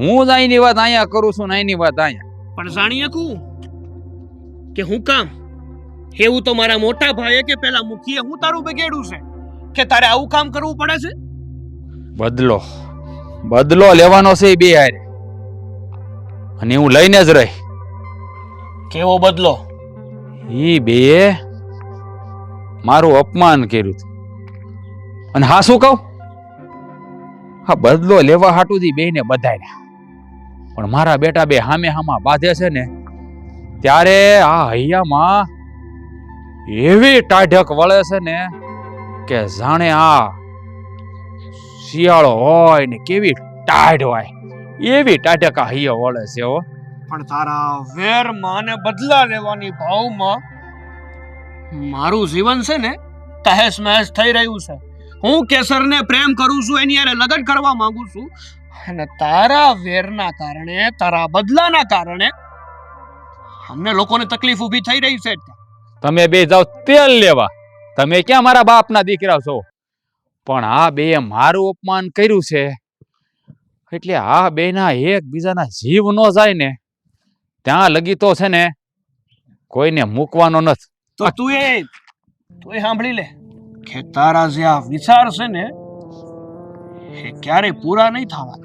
હું જ અહીંની વાત અહીંયા કરું છું ને અહીંની વાત અહીંયા. પણ જાણીએ કું કે હું કામ એવું તો મારા મોટા ભાઈએ કે પેલા મુખીએ હું તારું બગેડું છે કે તારે આવું કામ કરવું પડે છે? બદલો લેવાનો છે એ બે હારે, અને હું લઈને જ રહી. કેવો બદલો? એ બે મારું અપમાન કર્યું હતું, અને હા શું કહું, હા બદલો લેવા હાટું થી બેને બધાયલા, પણ મારા બેટા બે હામે હામાં બાંધે છે ને ત્યારે આ હૈયામાં એવી ટાઢક વળે છે ને કે જાણે આ શિયાળો હોય ને કેવી ટાઢ હોય એવી ટાઢક આ હૈયો વળે છે. હો પણ તારા વેરમાં ને બદલા લેવાની ભાવમાં મારું જીવન છે ને તહેસ મહેસ થઈ રહ્યું છે. હું કેસરને પ્રેમ કરું છું, એની હારે લગ્ન કરવા માંગુ છું, અને તારા વેરના કારણે, તારા બદલાના કારણે અમને લોકોને તકલીફ ઊભી થઈ રહી છે. તમે બે જાઓ તેલ લેવા, તમે ક્યાં મારા બાપના દીકરા છો? પણ આ બે મારું અપમાન કર્યું છે એટલે આ બેના એકબીજાના જીવ નો જાય ને ત્યાં લગી તો છે ને કોઈને મૂકવાનો નથી. તો તું એ સાંભળી લે કે તારા જે આ વિચાર છે ને એ ક્યારેય પૂરા નહીં થવા.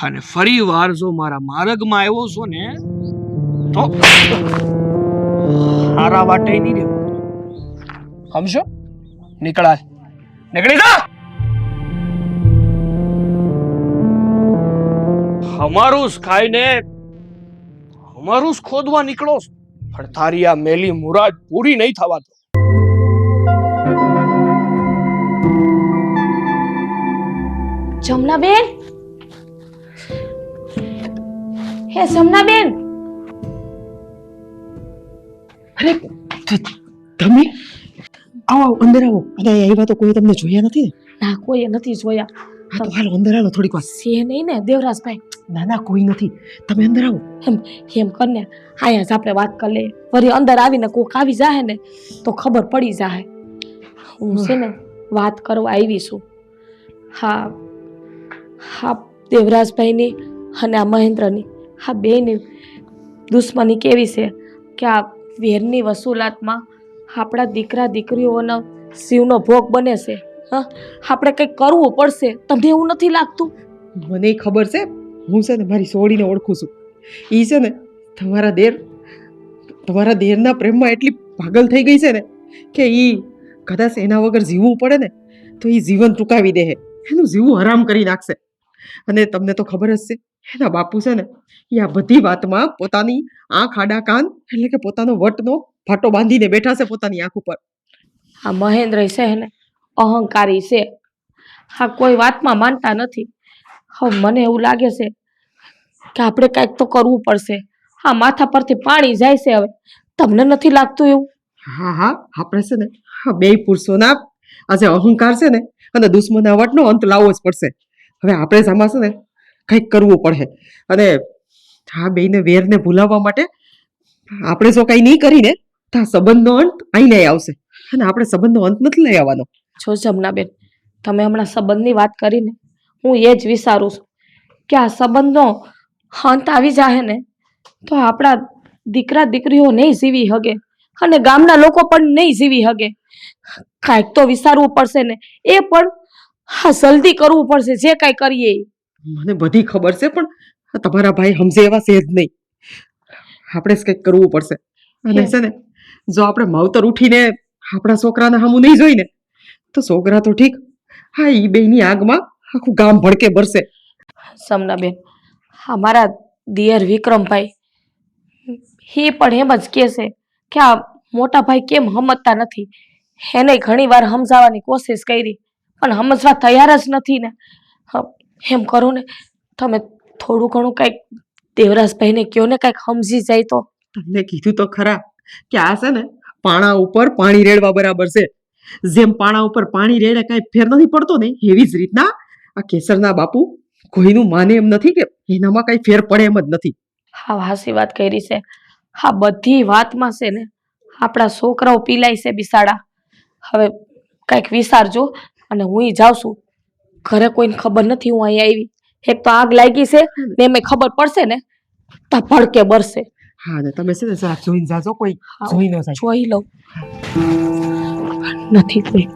અને ફરી વાર જો મારા માર્ગમાં આવ્યો છો ને તો હારા વાટે નહીં રહેવું. સમજો? નીકળી જા. અમારું જ ખાઈને અમારું જ ખોદવા નીકળો છો, પણ તારી આ મેલી મુરાદ પૂરી નહીં થવા દો. જમનાબેન, હે જમનાબેન. અરે તમે આવો, અંદર આવો. અને આવ્યા તો કોઈ તમને જોયા નથી ને? ના કોઈએ નથી જોયા. હા તો હાલો અંદર હાલો થોડીક વાર. છે નહીં ને દેવરાજભાઈ? ના ના કોઈ નથી, તમે અંદર આવો. એમ કરને અહીંયા જ આપણે વાત કરી લઈએ. વળી અંદર આવીને કોક આવી જાય ને તો ખબર પડી જાય. હું છે ને વાત કરવા આવી છું. હા હા, દેવરાજભાઈની અને આ મહેન્દ્રની આ બેયની દુશ્મની કેવી છે કે આ વેરની વસૂલાતમાં આપણા દીકરા દીકરીઓનો શિવનો ભોગ બને છે. હા, આપણે કંઈક કરવું પડશે. તમને એવું નથી લાગતું? મને ખબર છે, હું છે ને મારી સોડીને ઓળખું છું. ઈ છે ને તમારા દેરના પ્રેમમાં એટલી પાગલ થઈ ગઈ છે ને કે ઈ કદાચ એના વગર જીવવું પડે ને તો ઈ જીવન ટૂંકાવી દે. એનું જીવવું હરામ કરી નાખશે. અને તમને તો ખબર જ છે, એના બાપુ છે ને એ આ બધી વાતમાં પોતાની આંખ આડા કાન એટલે કે પોતાનો વટનો ફાટો બાંધીને બેઠા છે પોતાની આંખ ઉપર. આ મહેન્દ્ર છે ને અહંકારી છે. હા, કોઈ વાતમાં માનતા નથી. હવે મને એવું લાગે છે કે આપણે કાંઈક તો કરવું પડશે. હા, માથા પરથી પાણી જાય છે હવે. તમને નથી લાગતું એવું? હા હા, આપણે છે ને હા બે પુરુષોના આ જે અહંકાર છે ને અને દુશ્મનાવટનો અંત લાવવો જ પડશે. હવે આપણે જ આમાં છે ને કંઈક કરવું પડે. અને આ બેયને વેરને ભૂલાવવા માટે આપણે જો કંઈ નહીં કરીને તો આ સંબંધનો અંત આઈને આવશે. અને આપણે સંબંધનો અંત નથી લઈ આવવાનો. જો જમનાબેન, તમે હમણાં સંબંધની વાત કરીને હું એ જ વિચારું છું કે આ સંબંધનો અંત આવી જાય ને તો આપણા દીકરા દીકરીઓ નહીં જીવી હગે અને ગામના લોકો પણ નહીં જીવી હગે. કાંઈક તો વિચારવું પડશે ને, એ પણ હા જલ્દી કરવું પડશે. જે કાંઈ કરીએ એ. મને બધી ખબર છે, પણ આ તમારા ભાઈ સમજે એવા છે જ નહીં. આપણે જ કંઈક કરવું પડશે. અને છે ને જો આપણે માવતર ઉઠીને આપણા છોકરાને સામું નહીં જોઈને તો છોકરા તો ઠીક, હા ઈ બેયની આગમાં આખું ગામ ભડકે બરસે. સમનાબેન, અમારા દિયર વિક્રમભાઈ એ પણ એમ જ કહે છે કે આ મોટા ભાઈ કેમ સમજતા નથી. એને ઘણી વાર સમજાવવાની કોશિશ કરી પણ સમજવા તૈયાર જ નથી ને. એમ કરો ને તમે થોડું ઘણું કંઈક દેવરાજભાઈને કહો ને, કંઈક સમજી જાય તો. તમને કીધું તો ખરા કે આ છે ને પાણા ઉપર પાણી રેડવા બરાબર છે. જેમ પાણા ઉપર પાણી રેડે કાંઈ ફેર નથી પડતો ને એવી જ રીતના આ કેસરના બાપુ કોઈનું માને એમ નથી કે એનામાં કાંઈ ફેર પડે એમ જ નથી. હા, હાસી વાત કરી છે. હા, બધી વાતમાં છે ને આપણા છોકરાઓ પીલાય છે બિસાડા. હવે કંઈક વિચારજો. અને હું જાઉં છું. ઘરે કોઈને ખબર નથી હું અહીંયા આવી. એક તો આગ લાગી છે ને એમે ખબર પડશે ને તો ભડકે બરસે. હા ને તમે છે ને જરા જોઈને જાજો, કોઈ જોઈ ન જાય. જોઈ લઉં. નથી કોઈ.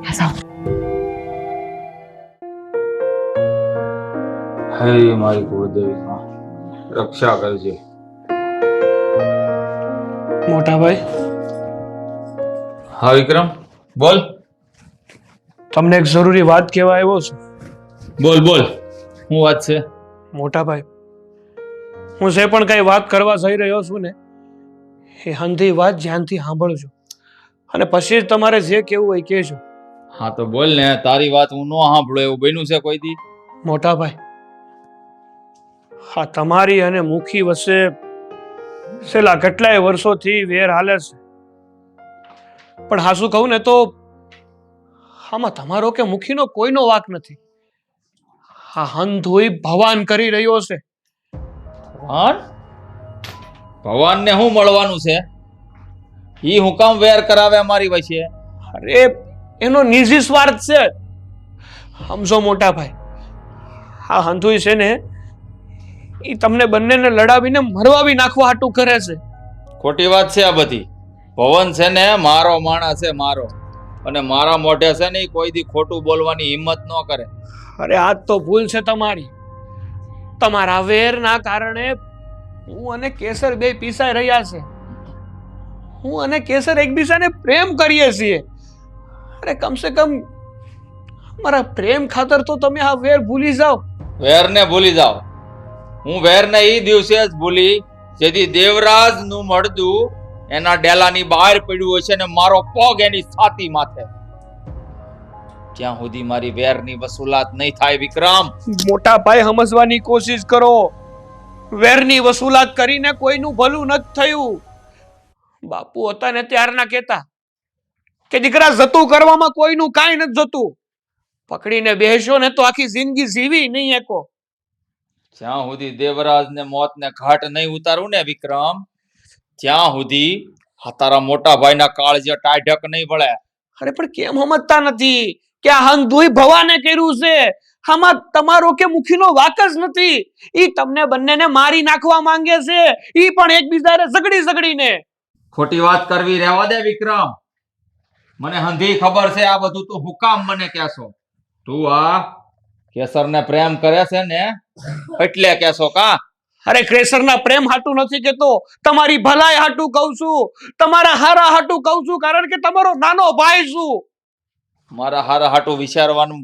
હે મારી કુળદેવી માં, રક્ષા કરજે. મોટા ભાઈ, હા વિક્રમ, બોલ. તમને એક જરૂરી વાત કહેવા આવ્યો છું. બોલ બોલ, શું વાત છે? મોટા ભાઈ, હું જે પણ કઈ વાત કરવા જઈ રહ્યો છું ને એ હંધી વાત ધ્યાનથી સાંભળજો અને પછી જ તમારે જે કહેવું હોય કહેજો. હા તો બોલ ને, તારી વાત હું ન સાંભળું એવું બન્યું છે કોઈ દી? મોટા ભાઈ, હા તમારી અને મુખી વચ્ચે છેલ્લા કેટલાય વર્ષોથી વેર હાલે છે. પણ હાસુ કહું ને તો આમાં તમારો કે મુખીનો કોઈનો વાંક નથી. હા હંધોઈ ભવાન કરી રહ્યો છે. ભગવાન ને શું મળવાનું છે? ઈ હું કામ વેર કરાવે અમારી વચ્ચે? અરે એનો નિજી સ્વાર્થ છે. સમજો મોટા ભાઈ, હા હંધુઈ છે ને એ તમને બંનેને લડાવીને મરવાવી નાખવા હાટું કરે છે. ખોટી વાત છે આ બધી. ભવન છે ને મારો માણસ છે, મારો. અને મારા મોઢે છે ને ઈ કોઈ દી ખોટું બોલવાની હિંમત ન કરે. અરે આ તો ભૂલ છે તમારી. તમારા વેરના કારણે હું અને કેસર બે પીસાઈ રહ્યા છે. હું અને કેસર એકબીજાને પ્રેમ કરીએ છીએ. અરે કમસે કમ મારા પ્રેમ ખાતર તો તમે આ વેર ભૂલી જાઓ. વેરને ભૂલી જાઓ. હું વેરને ઈ દિવસે જ ભૂલી જેથી દેવરાજ નું મળદું એના ડેલાની બહાર પડ્યું હશે ને મારો પગ એની છાતી માથે. જ્યાં સુધી મારી વેરની વસૂલાત નહીં થાય વિક્રમ. મોટા ભાઈ સમજવાની કોશિશ કરો. વેરની વસૂલાત કરીને કોઈનું ભલું નથી થયું. બાપુ હતા ને ત્યારના કહેતા કે દીકરા જતું કરવામાં કોઈનું કાંઈ નથી જતું. પકડીને બેસો ને તો આખી જિંદગી જીવી નહીં એકો. જ્યાં સુધી દેવરાજ ને મોત ને ઘાટ નહીં ઉતારું ને વિક્રમ, ત્યાં સુધી આ તારા મોટા ભાઈના કાળજે ટાઢક નહીં વળે. અરે પણ કેમ સમજતા નથી? કે આ હંધુય ભવાને કર્યું છે. આમાં તમારો કે મુખીનો વાક જ નથી. ઈ તમને બંનેને મારી નાખવા માંગે છે, ઈ પણ એકબીજાને ઝઘડીને. ખોટી વાત કરવી રહેવા દે વિક્રમ. મને હંધી ખબર છે આ બધું તું હુકામ મને કહેશો. તું આ કેસરને પ્રેમ કરે છે ને એટલે કહેશો કા? અરે ક્રેસરના પ્રેમ હાટું નથી કેતો, તમારી ભલાઈ હાટું કહું છું, તમારા હારા હાટું કહું છું, કારણ કે તમારો નાનો ભાઈ છું. મારા હારા હાટું વિચારવાનું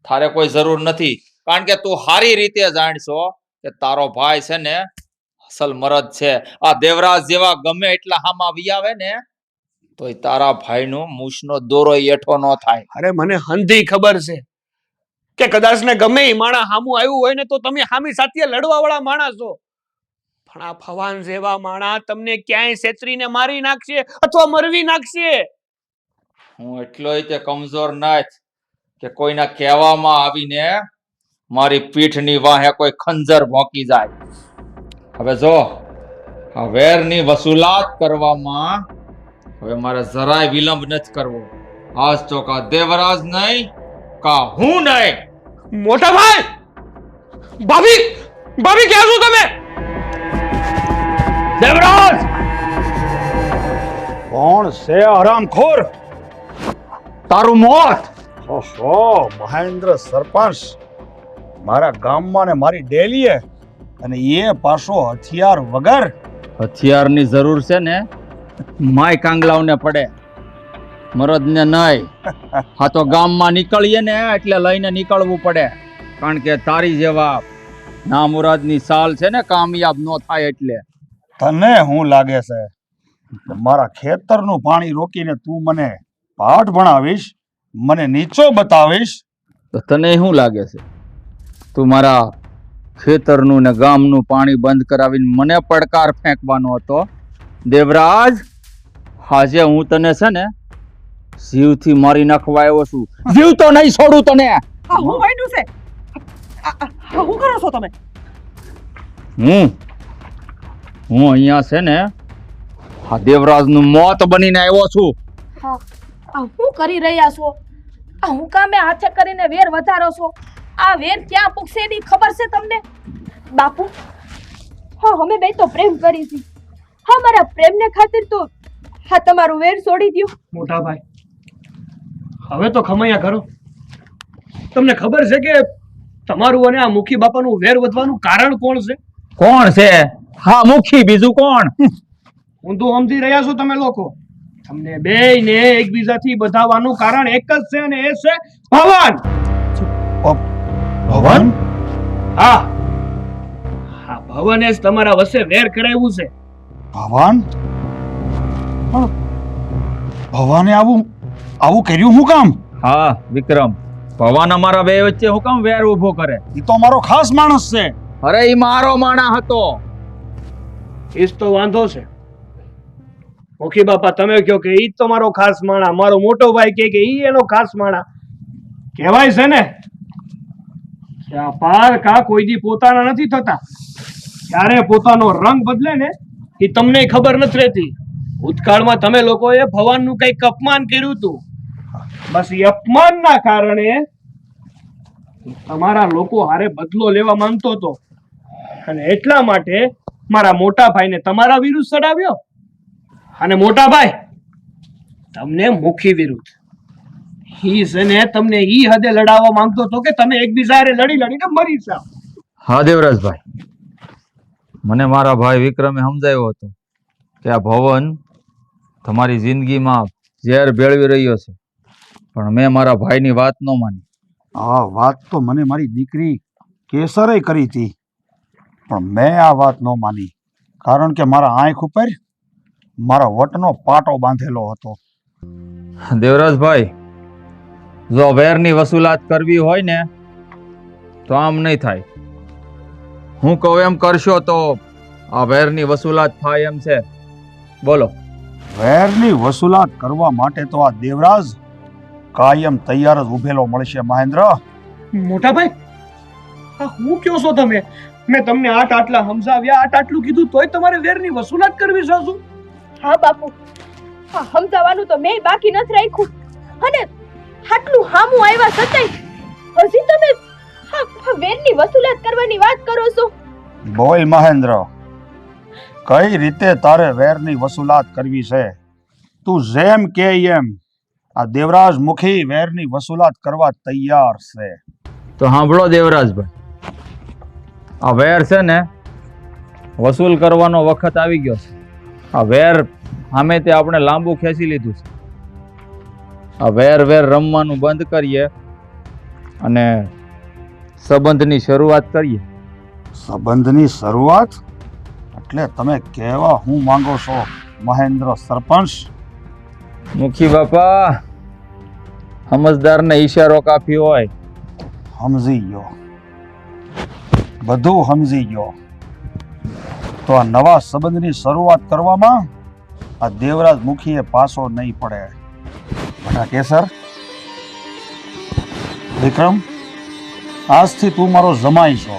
થારે કોઈ જરૂર નથી, કારણ કે તું હારી રીતે જાણશો કે તારો ભાઈ છે ને અસલ મરદ છે. આ દેવરાજ જેવા ગમે એટલા હામાં વિયાવે ને તોય તારા ભાઈનો મૂછનો દોરો એઠો ન થાય. અરે મને હંધી ખબર છે કે કદાચ ને ગમે ઈ માણા હામું આવ્યું હોય ને તો તમે હામી સાથે લડવા વાળા માણસ છો, પણ આ ફવાન જેવા માણા તમને ક્યાંય છેતરીને મારી નાખશે અથવા મરવી નાખશે. હું એટલોય તે કમજોર નાથ કે કોઈના કહેવામાં આવીને મારી પીઠની વાહે કોઈ ખંજર ભોંકી જાય. હવે જો આ વેરની વસૂલાત કરવામાં હવે મારે જરાય વિલંબ નથી કરવો. આજ તો કા દેવરાજ નહીં કા હું નહીં. મોટા ભાઈ, ભાભી ભાભી ક્યાં છો તમે? દેવરાજ કોણ છે હરામખોર? તારું મોત. ઓહો, મહેન્દ્ર સરપંચ મારા ગામમાં ને મારી ડેલીએ, અને એ પાછો હથિયાર વગર. હથિયારની જરૂર છે ને માય કાંગલાવને પડે, મરદને નહીં. હા તો ગામમાં નીકળીએ ને એટલે લઈને નીકળવું પડે, કારણ કે તારી જેવા નામુરાદની સાલ છે ને કામયાબ ન થાય. એટલે તને શું લાગે છે કે મારા ખેતરનું પાણી રોકીને તું મને પાઠ ભણાવીશ, મને નીચો બતાવીશ? તો તને શું લાગે છે તું મારા ખેતરનું ને ગામનું પાણી બંધ કરાવીને મને પડકાર ફેંકવાનો હતો? દેવરાજ, આજે હું તને છે ને જીવથી મારી નાખવા આવ્યો છું. જીવ તો નહીં છોડું તને. આ હું વાઈડું છે? હું કરો છો તમે? હું અહીંયા છે ને આ દેવરાજનું મોત બનીને આવ્યો છું. આ શું કરી રહ્યા છો? આ હું કામે હાથે કરીને વેર વધારો છો? આ વેર ક્યાં પૂગશે એની ખબર છે તમને? બાપુ, હા અમે બે તો પ્રેમ કરી હતી. હા, મારા પ્રેમને ખાतिर તો હા તમારું વેર છોડી દ્યો. મોટા ભાઈ, હવે તો ખમૈયા કરો. તમને ખબર છે કે તમારું અને આ મુખી બાપાનું વેર વધવાનું કારણ કોણ છે? કોણ છે? હા, મુખી, બીજું કોણ? હું તો સમજી રહ્યા છો તમે લોકો. તમને બેયને એકબીજાથી બધાવાનું કારણ એક જ છે, અને એ છે ભવાન. ભવન? હા હા, ભવાને જ તમારા વચ્ચે વેર કરાવ્યું છે. ભવાન? પણ ભવાને આવું કર્યું શું કામ? હા વિક્રમ, ભવાન અમારા બે વચ્ચે હું કામ વેર ઉભો કરે? એ તો મારો ખાસ માણસ છે. અરે ઈ મારો માણા હતો. ઈ જ તો વાંધો છે. મુખી બાપા તમે કહો કે ઈ જ તો મારો ખાસ માણા, મારો મોટો ભાઈ કહે કે ઈ એનો ખાસ માણા. કહેવાય છે ને કે આ પારકા કોઈ દી પોતાના નથી થતા. ક્યારે પોતાનો રંગ બદલે ને એ તમને ખબર નથી રહેતી. ભૂતકાળમાં તમે લોકોએ ભવાનનું કંઈક અપમાન કર્યું હતું, બસ એ અપમાનના કારણે તમારા લોકો હારે બદલો લેવા માંગતો હતો, અને એટલા માટે મારા મોટા ભાઈને તમારા વિરુદ્ધ ચડાવ્યો, અને મોટા ભાઈ તમને મુખી વિરુદ્ધ. ઈ છે ને તમને ઈ હદે લડાવવા માંગતો હતો કે તમે એકબીજા હારે લડીને મરી જાઓ. હા દેવરાજભાઈ, મને મારા ભાઈ વિક્રમે સમજાવ્યો હતો કે આ ભવન તમારી જિંદગીમાં ઝેર ભેળવી રહ્યો છે, પણ મેં મારા ભાઈની વાત ન માની. આ વાત તો મને મારી દીકરી કેસરે કરી હતી, પણ મેં આ વાત ન માની, કારણ કે મારા આંખ ઉપર મારા વટનો પાટો બાંધેલો હતો. દેવરાજભાઈ, જો વેરની વસૂલાત કરવી હોય ને તો આમ નહીં થાય. હું કહું એમ કરશો તો આ વેરની વસૂલાત થાય એમ છે. બોલો. વેરની વસૂલાત કરવા માટે તો આ દેવરાજ કાયમ તૈયાર જ ઉભેલો મળશે. મહેન્દ્ર, મોટા ભાઈ, આ હું કયો છો તમે? મેં તમને આટલા સમજાવ્યા, આટલું કીધું, તોય તમારે વેરની વસૂલાત કરવી છે શું? હા બાપુ, હા સમજાવવાનું તો મેં બાકી નથી રાખ્યું, અને આટલું હામું આવ્યા છતાંય હજી તમે આ વેરની વસૂલાત કરવાની વાત કરો છો. બોલ મહેન્દ્ર, કઈ રીતે તારે વેરની વસૂલાત કરવી છે? તું જેમ કે એમ આ દેવરાજ મુખી વેરની વસૂલાત કરવા તૈયાર છે. તો સાંભળો દેવરાજભાઈ, આ વેર છે ને વસૂલ કરવાનો વખત આવી ગયો છે. આ વેર સામે તે આપણે લાંબુ ખેંચી લીધું છે. આ વેર રમવાનું બંધ કરીએ અને સંબંધની શરૂઆત કરીએ. સંબંધની શરૂઆત એટલે તમે કહેવા હું માંગો છો મહેન્દ્ર સરપંચ? મુખી બાપા, સમજદારને ઈશારો કાફી હોય. સમજી ગયો, બધું સમજી ગયો. તો આ નવા સંબંધની શરૂઆત કરવામાં આ દેવરાજ મુખીએ પાછો નહીં પડે. બટા કેસર, વિક્રમ, આજથી તું મારો જમાઈ છો.